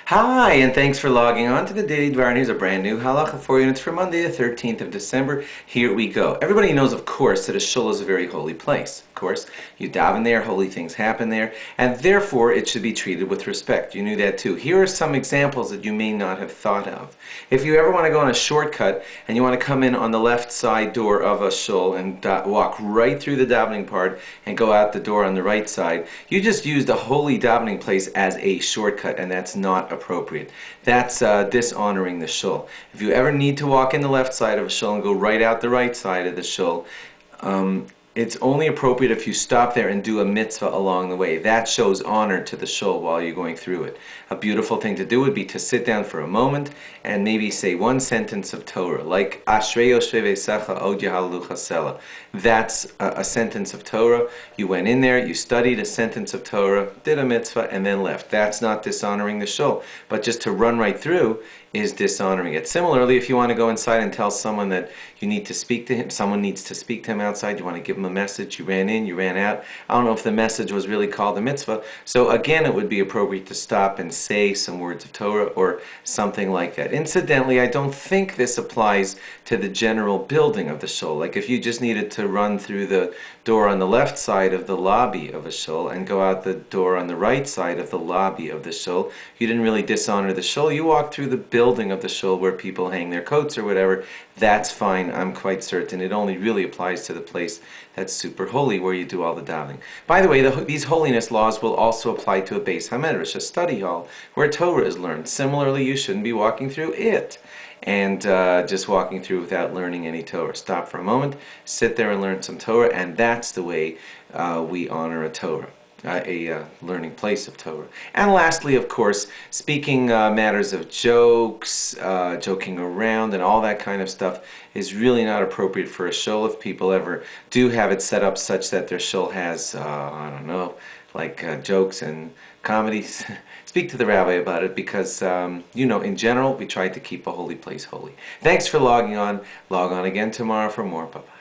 Hi, and thanks for logging on to the Daily DVAR. Here's a brand new halacha for you, and it's for Monday, the 13th of December. Here we go. Everybody knows, of course, that a shul is a very holy place. Of course, you daven there, holy things happen there, and therefore it should be treated with respect. You knew that too. Here are some examples that you may not have thought of. If you ever want to go on a shortcut and you want to come in on the left side door of a shul and walk right through the davening part and go out the door on the right side, you just used a holy davening place as a shortcut, and that's not appropriate. That's dishonoring the shul. If you ever need to walk in the left side of a shul and go right out the right side of the shul, it's only appropriate if you stop there and do a mitzvah along the way. That shows honor to the shul while you're going through it. A beautiful thing to do would be to sit down for a moment and maybe say one sentence of Torah, like Ashrei Yoshvei Veisecha Od Yahalu Chasela. That's a sentence of Torah. You went in there, you studied a sentence of Torah, did a mitzvah, and then left. That's not dishonoring the shul. But just to run right through is dishonoring it. Similarly, if you want to go inside and tell someone that you need to speak to him, someone needs to speak to him outside, you want to give him a message, you ran in, you ran out. I don't know if the message was really called a mitzvah. So again, it would be appropriate to stop and say some words of Torah or something like that. Incidentally, I don't think this applies to the general building of the shul. Like if you just needed to run through the door on the left side of the lobby of a shul and go out the door on the right side of the lobby of the shul, you didn't really dishonor the shul. You walked through the building of the shul where people hang their coats or whatever. That's fine, I'm quite certain. It only really applies to the place that's super holy where you do all the davening. By the way, these holiness laws will also apply to a Beis HaMedrash, a study hall where Torah is learned. Similarly, you shouldn't be walking through it and just walking through without learning any Torah. Stop for a moment, sit there and learn some Torah, and that's the way we honor a Torah. A learning place of Torah. And lastly, of course, speaking matters of jokes, joking around, and all that kind of stuff is really not appropriate for a shul. If people ever do have it set up such that their shul has, I don't know, like jokes and comedies, speak to the rabbi about it because, in general, we try to keep a holy place holy. Thanks for logging on. Log on again tomorrow for more. Bye-bye.